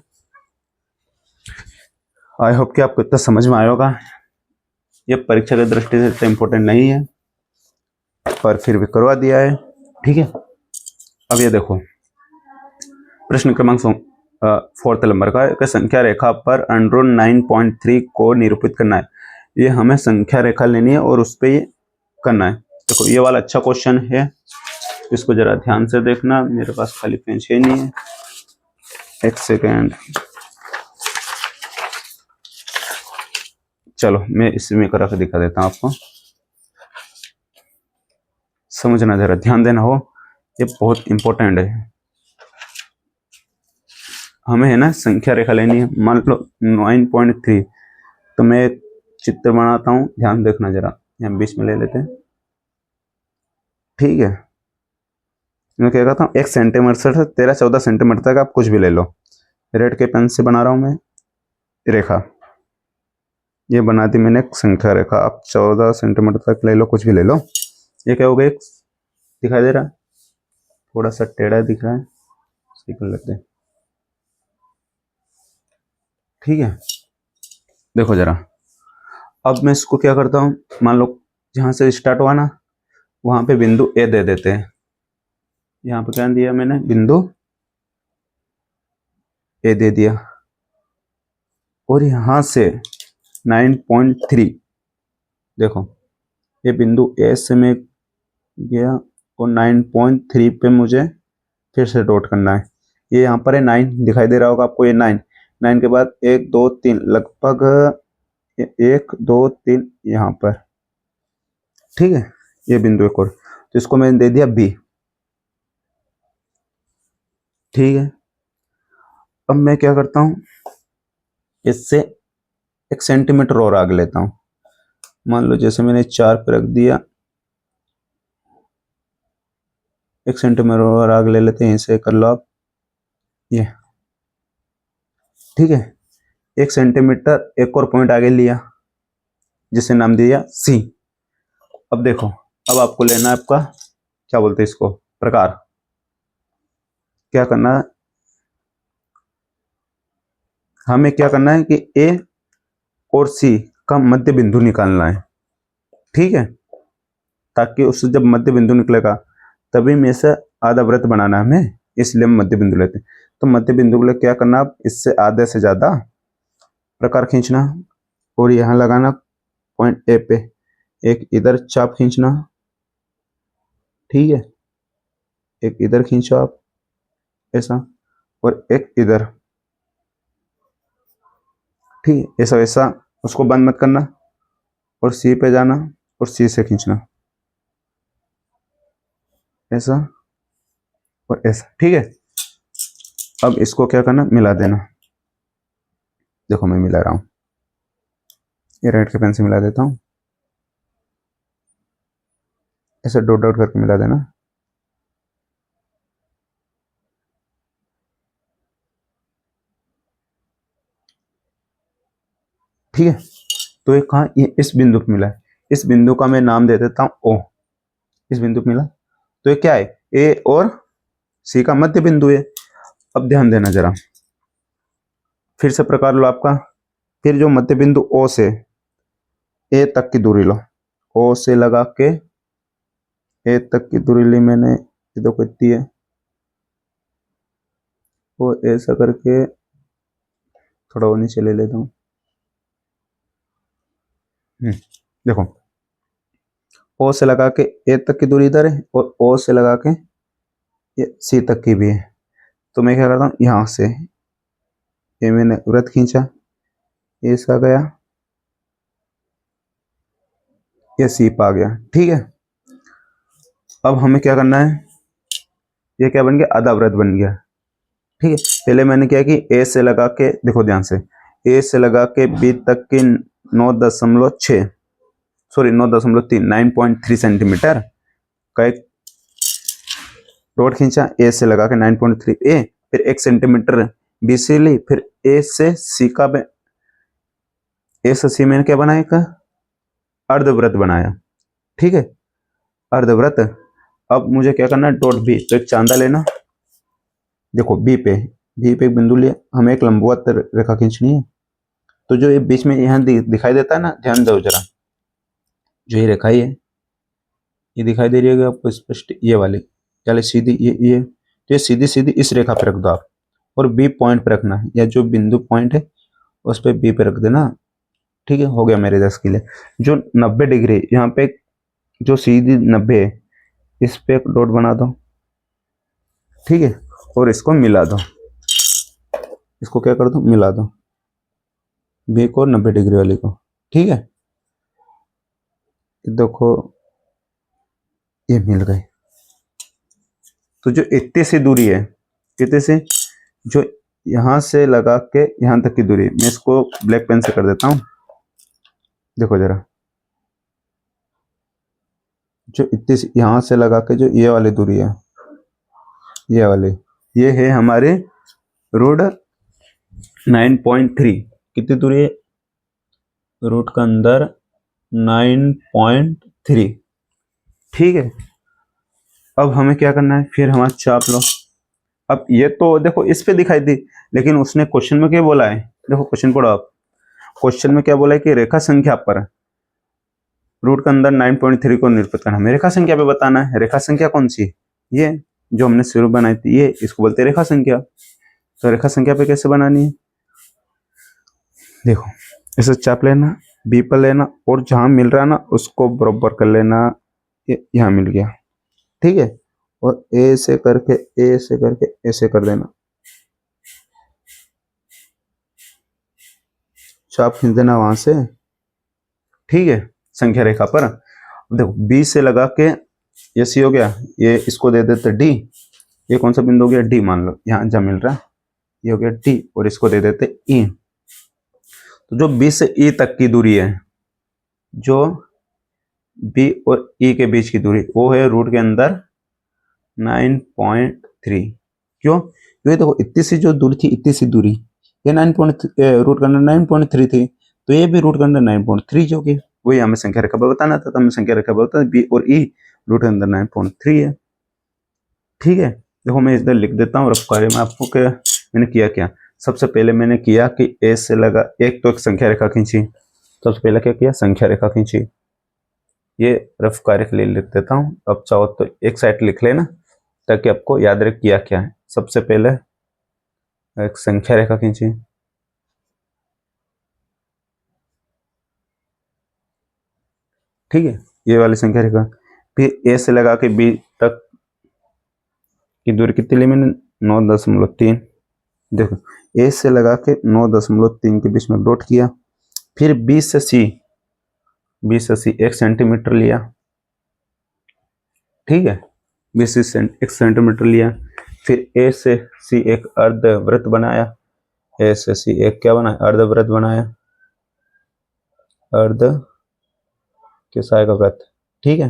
Speaker 1: आई होप कि आपको इतना समझ में आया होगा। ये परीक्षा की दृष्टि से इतना इंपॉर्टेंट नहीं है, पर फिर भी करवा दिया है। ठीक है, अब ये देखो प्रश्न क्रमांक 4 नंबर का संख्या रेखा पर √9.3 को निरूपित करना है। ये हमें संख्या रेखा लेनी है और उस पर ये करना है। देखो ये वाला अच्छा क्वेश्चन है, इसको जरा ध्यान से देखना। मेरे पास खाली पेन है नहीं है, एक सेकेंड। चलो मैं इसमें करा के दिखा देता हूँ आपको, समझना, जरा ध्यान देना हो, ये बहुत इंपॉर्टेंट है। हमें है ना संख्या रेखा लेनी है, मान लो 9.3। तो मैं चित्र बनाता हूँ, ध्यान देखना जरा, हम बीच में ले लेते हैं। ठीक है, मैं क्या कहता हूँ 1 सेंटीमीटर से 13-14 सेंटीमीटर तक आप कुछ भी ले लो, रेड के पेन से बना रहा हूं मैं रेखा। ये बना दी मैंने एक संख्या रेखा। आप 14 सेंटीमीटर तक ले लो, कुछ भी ले लो। ये क्या हो गया, एक दिखाई दे रहा है, थोड़ा सा टेढ़ा दिख रहा है, सही कर लेते हैं। ठीक है, देखो जरा, अब मैं इसको क्या करता हूँ, मान लो जहां से स्टार्ट हुआ ना, वहां पे बिंदु ए दे देते हैं। यहाँ पे क्या दिया मैंने, बिंदु ए दे दिया। और यहां से 9.3, देखो ये बिंदु ए से मैं गया और 9.3 पे मुझे फिर से डॉट करना है। ये यहाँ पर है 9 दिखाई दे रहा होगा आपको, ये 9 के बाद 1 2 3, लगभग 1 2 3 यहाँ पर। ठीक है, ये बिंदु एक और, तो इसको मैंने दे दिया बी। ठीक है, अब मैं क्या करता हूं, इससे 1 सेंटीमीटर और आगे लेता हूं। मान लो जैसे मैंने 4 पे रख दिया, 1 सेंटीमीटर और आगे ले लेते हैं, इसे कर लो आप ये। ठीक है, 1 सेंटीमीटर एक और पॉइंट आगे लिया, जिसे नाम दिया सी। अब देखो, अब आपको लेना है आपका, क्या बोलते हैं इसको, प्रकार। क्या करना है, हमें क्या करना है कि ए और सी का मध्य बिंदु निकालना है। ठीक है, ताकि उससे जब मध्य बिंदु निकलेगा तभी में से आधा वृत्त बनाना है हमें, इसलिए हम मध्य बिंदु लेते हैं। तो मध्य बिंदु के लिए क्या करना, आप इससे आधे से ज्यादा प्रकार खींचना और यहां लगाना पॉइंट ए पे, एक इधर चाप खींचना। ठीक है, एक इधर खींचो आप ऐसा, और एक इधर। ठीक है, ऐसा वैसा, उसको बंद मत करना, और सी पे जाना और सी से खींचना ऐसा और ऐसा। ठीक है, अब इसको क्या करना, मिला देना। देखो मैं मिला रहा हूं, ये रेड के पेन से मिला देता हूं, ऐसे डॉट डॉट करके मिला देना। ठीक है, तो ये कहा, ये इस बिंदु पे मिला है, इस बिंदु का मैं नाम दे देता हूं ओ। इस बिंदु पे मिला, तो ये क्या है, ए और सी का मध्य बिंदु है। अब ध्यान देना जरा, फिर से प्रकार लो आपका, फिर जो मध्य बिंदु ओ से ए तक की दूरी लो, ओ से लगा के ए तक की दूरी ली मैंने, ये देखो इतनी है, वो ऐसा करके थोड़ा वो नीचे ले लेता हूँ। देखो, ओ से लगा के ए तक की दूरी इधर है, और ओ से लगा के ये सी तक की भी है। तो मैं क्या करता हूँ, यहां से ये मैंने वृत्त खींचा, ऐसा गया, ये सी पा गया। ठीक है, अब हमें क्या करना है, ये क्या बन गया, आधा वृत्त बन गया। ठीक है, पहले मैंने क्या कि ए से लगा के, देखो ध्यान से, ए से लगा के बी तक की 9.6, सॉरी 9.3, 9.3 सेंटीमीटर का एक डॉट खींचा, ए से लगा के 9.3 ए, फिर 1 सेंटीमीटर बी से ली, फिर ए से सी का, ए से सी मैंने क्या बनाया, एक अर्धवृत्त बनाया। ठीक है, अर्धवृत्त। अब मुझे क्या करना है, डॉट बी, तो एक चांदा लेना। देखो बी पे एक बिंदु लिया, हमें एक लंबवत रेखा खींचनी है। तो जो ये बीच में यहाँ दिखाई देता है ना, ध्यान दो जरा, जो ये रेखा है, ये दिखाई दे रही है आपको स्पष्ट, ये वाली, चले सीधी, ये तो ये सीधी सीधी इस रेखा पे रख दो आप, और बी पॉइंट पे रखना है, या जो बिंदु पॉइंट है उस पे बी पे रख देना। ठीक है, हो गया मेरे 10 के लिए। जो 90 डिग्री यहाँ पे, जो सीधी 90 है, इस पे एक डॉट बना दो। ठीक है, और इसको मिला दो, इसको क्या कर दो, मिला दो बी को 90 डिग्री वाली को। ठीक है, देखो ये मिल गए। तो जो इतनी सी दूरी है, इतने से जो यहां से लगा के यहां तक की दूरी, मैं इसको ब्लैक पेन से कर देता हूं। देखो जरा, जो इतनी सी यहां से लगा के जो ये वाली दूरी है, ये वाली, ये है हमारे रोड 9.3 कितनी दूरी है रूट के अंदर 9.3। ठीक है, अब हमें क्या करना है, फिर हमारा चाप लो। अब ये तो देखो इस पे दिखाई दी, लेकिन उसने क्वेश्चन में क्या बोला है, देखो क्वेश्चन पढ़ो आप। क्वेश्चन में क्या बोला है कि रेखा संख्या पर रूट के अंदर 9.3 को निरूपित करना। हमें रेखा संख्या पे बताना है। रेखा संख्या कौन सी, ये जो हमने शुरू बनाई थी, ये इसको बोलते हैं रेखा संख्या। तो रेखा संख्या पे कैसे बनानी है, देखो इसे चाप लेना, बी पर लेना, और जहां मिल रहा है ना उसको बराबर कर लेना। ये यहाँ मिल गया, ठीक है, और ए से करके ऐसे कर देना, चाप खींच देना वहां से। ठीक है, संख्या रेखा पर देखो बी से लगा के ये सी हो गया, ये इसको दे देते डी। ये कौन सा बिंदु हो गया, डी मान लो, यहाँ जहाँ मिल रहा है ये हो गया डी, और इसको दे देते ई। तो जो बी से ई तक की दूरी है, जो बी और ई के बीच की दूरी, वो है रूट के अंदर 9.3। क्यों, क्योंकि देखो इतनी सी जो दूरी थी, इतनी सी दूरी, ये रूट के अंदर 9.3 थी, तो ये भी रूट के अंदर 9.3 जो कि वही हमें संख्या रेखा पर बताना था। तो हमें संख्या रेखा पर बताना बी और ई रूट के अंदर 9.3 है। ठीक है, देखो मैं इधर लिख देता हूँ रफ कार्य में आपको कि मैंने किया क्या। सबसे पहले मैंने किया कि ए से लगा एक, तो एक संख्या रेखा खींची। सबसे पहले क्या किया, संख्या रेखा खींची। ये रफ कार्य के लिए लिख देता हूँ, अब चाहो तो एक साइड लिख लेना ताकि आपको याद रहे किया क्या है। सबसे पहले एक संख्या रेखा खींची, ठीक है, ये वाली संख्या रेखा। फिर ए से लगा के बी तक की दूरी कितनी ली मैंने, 9.3। देखो ए से लगा के 9.3 के बीच में डॉट किया। फिर बी से सी 1 सेंटीमीटर लिया, ठीक है, बी से 1 सेंटीमीटर लिया। फिर ए से सी एक अर्धवृत्त बनाया, ए से सी एक क्या बनाया, अर्धवृत्त बनाया, अर्ध किसाय का वृत्त, ठीक है,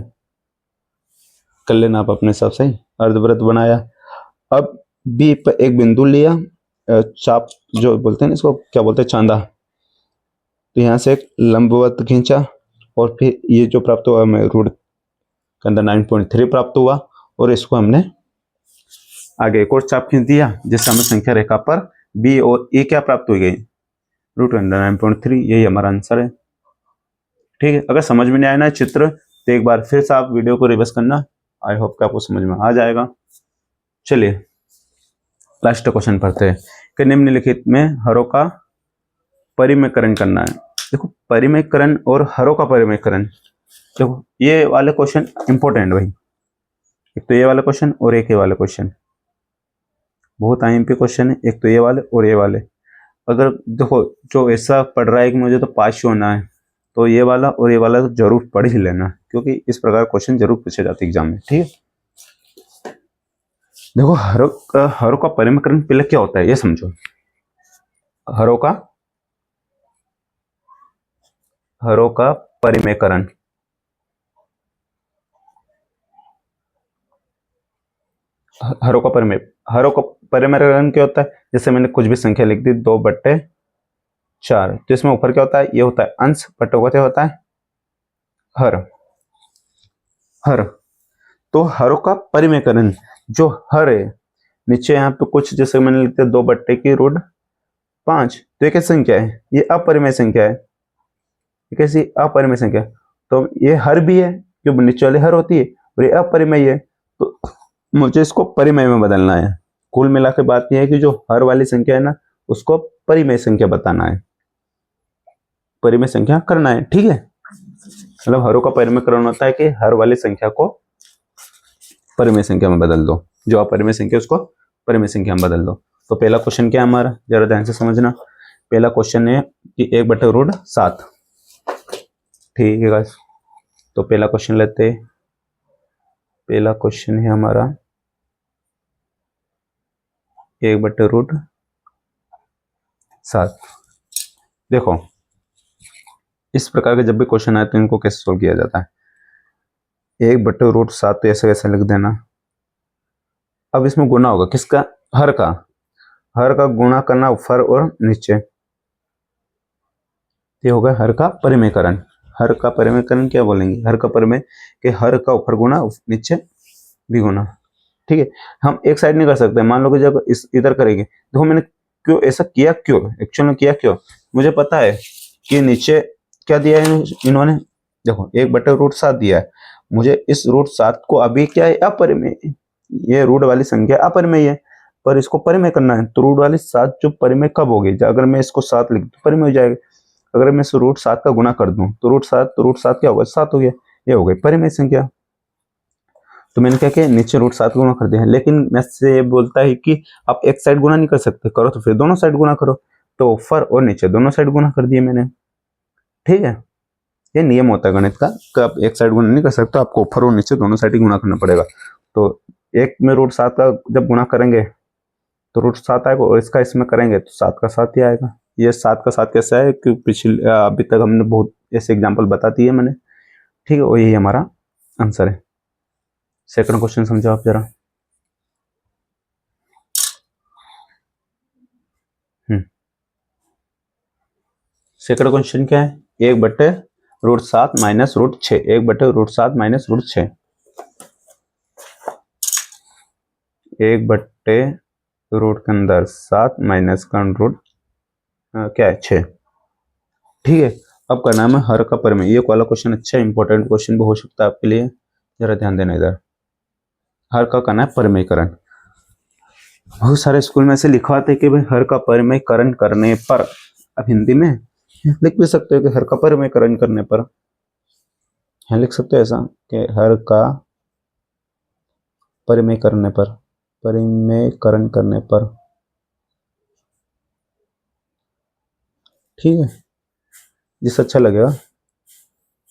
Speaker 1: कर लेना आप अपने हिसाब से, अर्धवृत्त बनाया। अब बी पर एक बिंदु लिया, चाप जो बोलते हैं इसको क्या बोलते हैं, चांदा। तो यहाँ से एक लंबवत खींचा, और फिर ये जो प्राप्त हुआ हमें रूट के अंदर 9.3 प्राप्त हुआ, और इसको हमने आगे एक और चाप खींच दिया, जिससे हमें संख्या रेखा पर बी और ए क्या प्राप्त हो गई, रूट के अंदर 9.3। यही हमारा आंसर है। ठीक है, अगर समझ में नहीं आया ना चित्र, तो एक बार फिर से आप वीडियो को रिवर्स करना, आई होप कि आपको समझ में आ जाएगा। चलिए लास्ट क्वेश्चन पढ़ते हैं कि निम्नलिखित में हरों का परिमेयकरण करना है। देखो परिमेयकरण और हरों का परिमेयकरण, देखो ये वाले क्वेश्चन इंपॉर्टेंट भाई, एक तो ये वाला क्वेश्चन और एक ये वाला क्वेश्चन, बहुत आईएमपी क्वेश्चन है, एक तो ये वाले और ये वाले। अगर देखो जो ऐसा पढ़ रहा है कि मुझे तो पास होना है, तो ये वाला और ये वाला तो जरूर पढ़ ही लेना, क्योंकि इस प्रकार क्वेश्चन जरूर पूछे जाते एग्जाम में। ठीक है, देखो हरों का परिमेयकरण पहले क्या होता है ये समझो। हरों का परिमेयकरण, हरों का परिमेयकरण क्या होता है, जैसे मैंने कुछ भी संख्या लिख दी 2/4, तो इसमें ऊपर क्या होता है, ये होता है अंश, बटे क्या होता है हर। तो हरों का परिमेयकरण जो हर है, नीचे यहाँ पे कुछ जैसे मैंने लिख दिया 2/5, तो ये कैसी संख्या है, ये अपरिमेय संख्या है, ये कैसी अपरिमेय संख्या। तो ये हर भी है, जो नीचे वाली हर होती है, और ये अपरिमेय है, तो मुझे इसको परिमेय में बदलना है। कुल मिला के बात यह है कि जो हर वाली संख्या है ना, उसको परिमेय संख्या बताना है, परिमेय संख्या करना है। ठीक है, मतलब हरों का परिमेयकरण होता है कि हर वाली संख्या को परिमेय संख्या में बदल दो, जो अपरिमेय संख्या उसको परिमेय संख्या में बदल दो। तो पहला क्वेश्चन क्या है हमारा, जरा ध्यान से समझना। पहला क्वेश्चन है कि 1/7। ठीक है गाइस, तो पहला क्वेश्चन लेते हैं। पहला क्वेश्चन है हमारा 1/7। देखो इस प्रकार के जब भी क्वेश्चन आए तो इनको कैसे सोल्व किया जाता है। 1/7 तो ऐसे वैसे लिख देना। अब इसमें गुना होगा किसका, हर का, हर का गुणा करना ऊपर और नीचे, ये होगा हर का परिमेयकरण। हर का परिमेयकरण क्या बोलेंगे, हर का परिमेय कि हर का ऊपर गुणा नीचे भी गुणा। ठीक है, हम एक साइड नहीं कर सकते। मान लो कि जब इस इधर करेंगे, देखो मैंने क्यों ऐसा किया, क्यों एक्चुअल में किया, क्यों मुझे पता है कि नीचे क्या दिया है इन्होंने, देखो 1/√7 दिया है। मुझे इस √7 को अभी क्या है, अपरिमेय, ये रूट वाली संख्या अपरिमेय है, पर इसको परिमेय करना है। तो रूट वाली 7 जो परिमेय कब होगी, अगर मैं इसको 7 लिख दूं परिमेय हो जाएगा। अगर मैं इस √7 का गुणा कर दूं तो √7 क्या होगा, 7 हो गया, ये हो गई परिमेय संख्या। तो मैंने क्या किया, नीचे √7 गुणा कर दिया। लेकिन मैं से ये बोलता है कि आप एक साइड गुणा नहीं कर सकते, करो तो फिर दोनों साइड गुणा करो। तो ऊपर और नीचे दोनों साइड गुणा कर दिए मैंने। ठीक है, ये नियम होता है गणित का कि आप एक साइड गुणा नहीं कर सकते, आपको ऊपर और नीचे दोनों साइड ही गुणा करना पड़ेगा। तो एक में √7 का जब गुणा करेंगे तो √7 आएगा, और इसका इसमें करेंगे तो 7 का 7 ही आएगा। ये 7 का 7 कैसे आए, क्योंकि पिछले अभी तक हमने बहुत ऐसे एग्जाम्पल बता दिए मैंने। ठीक है, और यही हमारा आंसर है। सेकंड क्वेश्चन समझो आप जरा। सेकंड क्वेश्चन क्या है, 1/√7 माइनस √6, 1/√7 माइनस √6, 1/√7 के अंदर 7 माइनस का रूट क्या है 6। ठीक है, अब करना है हर का परिमेय। ये वाला क्वेश्चन अच्छा इंपॉर्टेंट क्वेश्चन भी हो सकता है आपके लिए, जरा ध्यान देना इधर। हर का करना है परिमेयकरण। बहुत सारे स्कूल में से लिखवाते कि भाई हर का परिमेयकरण करने पर, अब हिंदी में लिख भी सकते हो कि हर का परिमेयकरण करने पर, यहाँ लिख सकते हो ऐसा कि हर का परिमेयकरण पर, परिमेयकरण करने पर। ठीक है, जिससे अच्छा लगेगा।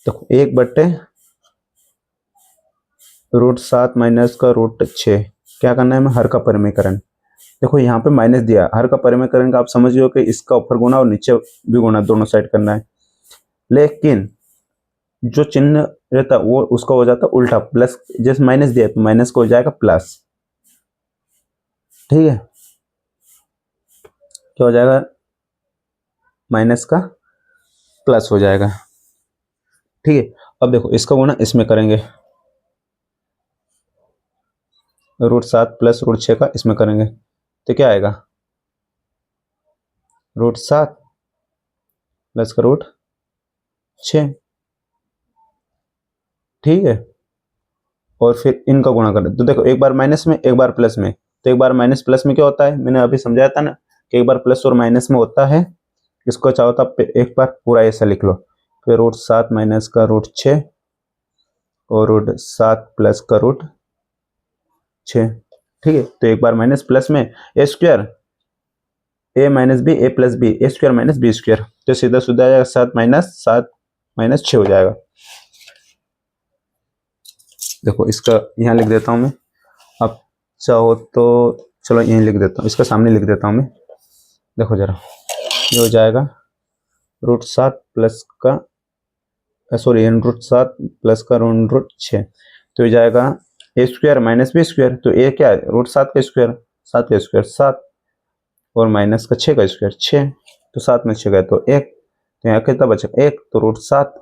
Speaker 1: देखो 1/√7 माइनस का √6 क्या करना है, मैं हर का परिमेयकरण। देखो यहाँ पे माइनस दिया, हर का परिमेयकरण का आप समझ गए हो कि इसका ऊपर गुना और नीचे भी गुना, दोनों साइड करना है। लेकिन जो चिन्ह रहता है वो उसका हो जाता है उल्टा, प्लस। जैसे माइनस दिया तो माइनस का हो जाएगा प्लस। ठीक है, क्या हो जाएगा, माइनस का प्लस हो जाएगा। ठीक है, अब देखो इसका गुना इसमें करेंगे, √7 प्लस √6 का इसमें करेंगे तो क्या आएगा, √7 प्लस का √6। ठीक है, और फिर इनका गुणा करें तो देखो एक बार माइनस में एक बार प्लस में, तो एक बार माइनस प्लस में क्या होता है, मैंने अभी समझाया था ना कि एक बार प्लस और माइनस में होता है। इसको चाहो तो एक बार पूरा ऐसा लिख लो, फिर √7 माइनस का √6 और √7 प्लस का √6। ठीक है, तो एक बार माइनस प्लस में ए स्क्वायर, ए माइनस बी, ए प्लस बी, ए स्क्वायर माइनस बी स्क्वायर, तो सीधा सीधा आ जाएगा 7 माइनस 6 हो जाएगा। देखो इसका यहाँ लिख देता हूँ मैं, अब चाहो तो चलो यहीं लिख देता हूँ, इसका सामने लिख देता हूँ मैं। देखो जरा, ये हो जाएगा √7 प्लस का, सॉरी √7 प्लस का √6, तो ये जाएगा ए स्क्वायर माइनस बी स्क्वायर। तो ए क्या है, √7 का स्क्वायर, 7 का स्क्वायर 7, और माइनस का 6 का स्क्वायर 6, तो 7 में 6 गए तो 1, तो यहाँ कितना बचेगा 1, तो √7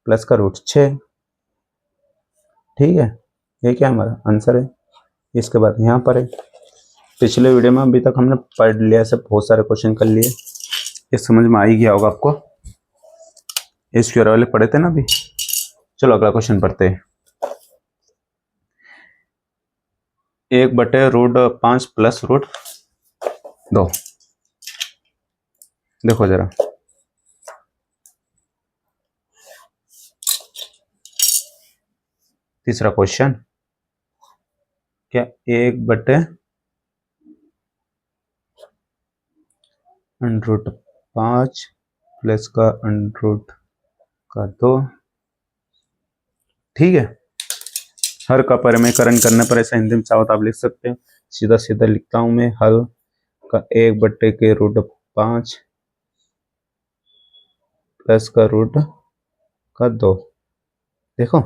Speaker 1: प्लस का √6। ठीक है, ये क्या हमारा आंसर है। इसके बाद यहाँ पर है, पिछले वीडियो में अभी तक हमने पढ़ लिया से बहुत सारे क्वेश्चन कर लिए, ये समझ में आ ही गया होगा आपको, ए स्क्वायर वाले पढ़े थे ना अभी। चलो अगला क्वेश्चन पढ़ते हैं। 1/√5 प्लस √2, देखो जरा, तीसरा क्वेश्चन क्या, 1/√5 प्लस का √2। ठीक है, हर का परिमेयकरण करने पर, ऐसा हिंदी में चाहो तो आप लिख सकते हैं, सीधा सीधा लिखता हूं मैं, हल का 1/√5 प्लस का √2। देखो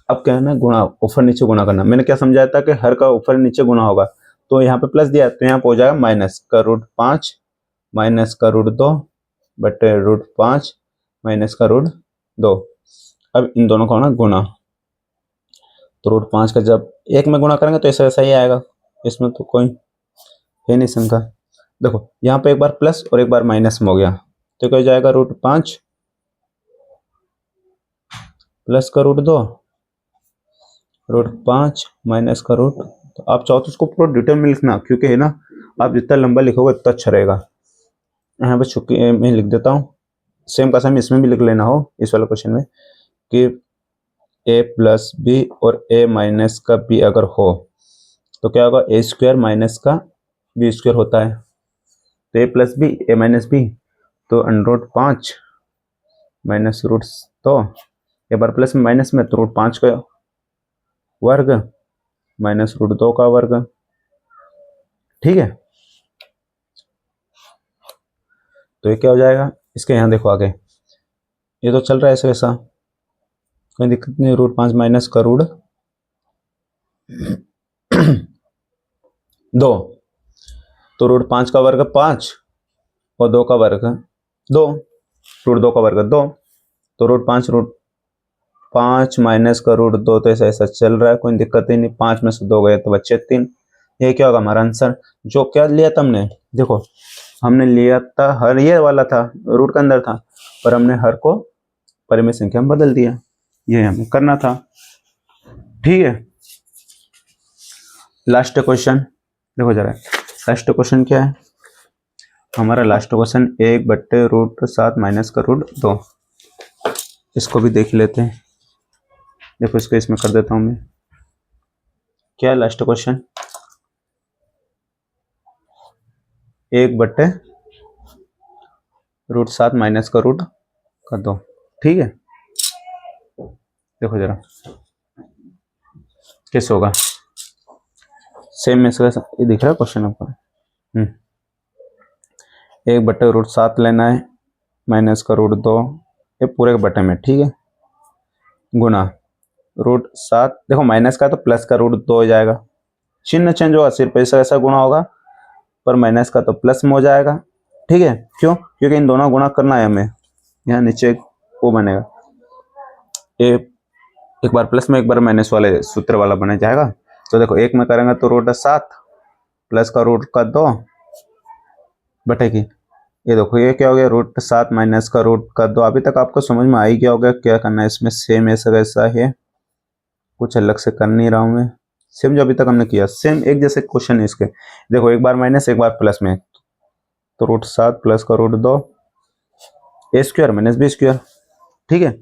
Speaker 1: अब क्या है ना, गुणा ऊपर नीचे गुणा करना। मैंने क्या समझाया था कि हर का ऊपर नीचे गुणा होगा, तो यहाँ पे प्लस दिया तो यहाँ पे हो जाएगा माइनस का रूट 5 माइनस का रूट 2 बटे रूट 5 माइनस का रूट 2। अब इन दोनों को ना गुना, तो रूट 5 का जब एक में गुणा करेंगे तो ऐसा वैसा ही आएगा, इसमें तो कोई है नहीं शंका। देखो यहाँ पे एक बार प्लस और एक बार माइनस में हो गया, तो क्या हो जाएगा रूट 5 प्लस का रूट 2 रूट 5 माइनस का रूट। तो आप चाहो तो उसको पूरा डिटेल में लिखना, क्योंकि है ना आप जितना लंबा लिखोगे उतना अच्छा रहेगा। यहाँ पे चूंकि मैं लिख देता हूँ, सेम का सेम इसमें भी लिख लेना हो इस वाले क्वेश्चन में कि a प्लस बी और a माइनस का b अगर हो तो क्या होगा, a स्क्वायर माइनस का b स्क्वायर होता है। तो a plus B a minus B, तो अंडर 5 माइनस रूट 2, एक बार प्लस में माइनस में तो रूट 5 का वर्ग माइनस रूट 2 का वर्ग। ठीक है, तो ये क्या हो जाएगा, इसके यहाँ देखो आगे ये तो चल रहा है ऐसे वैसा, कोई दिक्कत नहीं। रूट 5 माइनस का रूट 2, तो रूट 5 का वर्ग 5 और 2 का वर्ग 2, रूट 2 का वर्ग 2, तो रूट 5 माइनस का रूट 2, तो ऐसा ऐसा चल रहा है, कोई दिक्कत ही नहीं। 5 में से 2 गए तो बच्चे 3। ये क्या होगा हमारा आंसर। जो क्या लिया था हमने, देखो हमने लिया था हर, ये वाला था रूट के अंदर था, पर हमने हर को परिमेय संख्या में बदल दिया, ये हमें करना था। ठीक है, लास्ट क्वेश्चन देखो जरा, लास्ट क्वेश्चन क्या है हमारा। लास्ट क्वेश्चन 1 बट्टे रूट 7 माइनस का रूट 2, इसको भी देख लेते हैं। देखो इसको इसमें कर देता हूं मैं। क्या है लास्ट क्वेश्चन, 1 बट्टे रूट 7 माइनस का रूट का 2। ठीक है, देखो जरा कैसे होगा, सेम में से ये दिख रहा है क्वेश्चन आपको। 1 बट्टे रूट 7 लेना है माइनस का रूट 2, ये पूरे के बटे में। ठीक है, गुना रूट 7, देखो माइनस का तो प्लस का रूट 2 हो जाएगा, चिन्ह चेंज होगा, सिर्फ ऐसा ऐसा गुणा होगा, पर माइनस का तो प्लस में हो जाएगा। ठीक है, क्यों, क्योंकि इन दोनों गुणा करना है हमें। यहाँ नीचे वो बनेगा, एक बार प्लस में एक बार माइनस वाले सूत्र वाला बन जाएगा। तो देखो एक में करेंगे तो रूट 7 प्लस का रूट का 2 बटेगी, ये देखो ये क्या हो गया, रूट 7 माइनस का रूट का 2। अभी तक आपको समझ में आ ही गया होगा क्या करना है इसमें, सेम ऐसा वैसा है, कुछ अलग से कर नहीं रहा हूं मैं, सेम जो अभी तक हमने किया सेम एक जैसे क्वेश्चन है इसके। देखो एक बार माइनस एक बार प्लस में, तो रूट 7 प्लस का रूट 2 ए स्क्वायर माइनस बी स्क्वायर। ठीक है,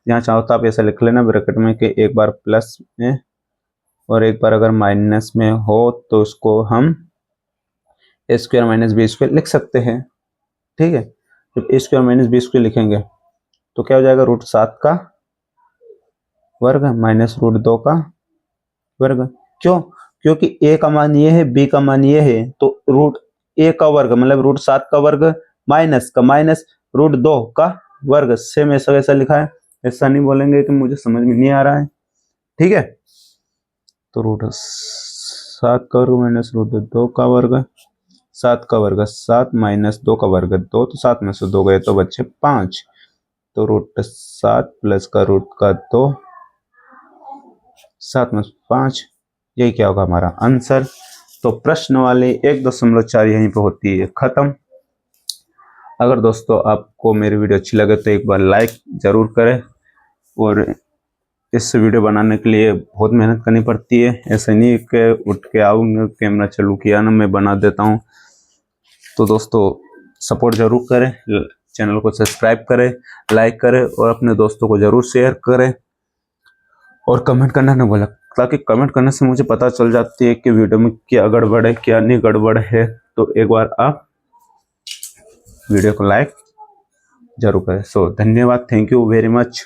Speaker 1: यहाँ चाहो तो आप ऐसा लिख लेना ब्रैकेट में कि एक बार प्लस में और एक बार अगर माइनस में हो तो उसको हम ए स्क्वायर माइनस बी स्क्वायर लिख सकते हैं। ठीक है, जब ए स्क्वायर माइनस बी स्क्वायर लिखेंगे तो क्या हो जाएगा, रूट 7 का वर्ग माइनस रूट 2 का वर्ग। क्यों, क्योंकि ए का मान ये है बी का मान ये है, तो रूट ए का वर्ग मतलब रूट 7 का वर्ग माइनस का माइनस रूट 2 का वर्ग। सेम ऐसा वैसा लिखा है, ऐसा नहीं बोलेंगे कि मुझे समझ में नहीं आ रहा है। ठीक है, तो रूट 7 का वर्ग माइनस रूट 2 का वर्ग, 7 का वर्ग 7 माइनस 2 का वर्ग 2, तो 7 में से 2 गए तो बच्चे 5, तो रूट 7 प्लस का रूट का 2 7 में 5, यही क्या होगा हमारा आंसर। तो प्रश्न वाले 1.4 यहीं पे होती है खत्म। अगर दोस्तों आपको मेरी वीडियो अच्छी लगे तो एक बार लाइक जरूर करें, और इस वीडियो बनाने के लिए बहुत मेहनत करनी पड़ती है, ऐसे नहीं कि उठ के आऊँगा कैमरा चालू किया ना मैं बना देता हूँ। तो दोस्तों सपोर्ट जरूर करें, चैनल को सब्सक्राइब करें, लाइक करें और अपने दोस्तों को जरूर शेयर करें, और कमेंट करना ना भूलें, ताकि कमेंट करने से मुझे पता चल जाती है कि वीडियो में क्या गड़बड़ है क्या नहीं गड़बड़ है। तो एक बार आप वीडियो को लाइक जरूर करें। सो धन्यवाद, थैंक यू वेरी मच।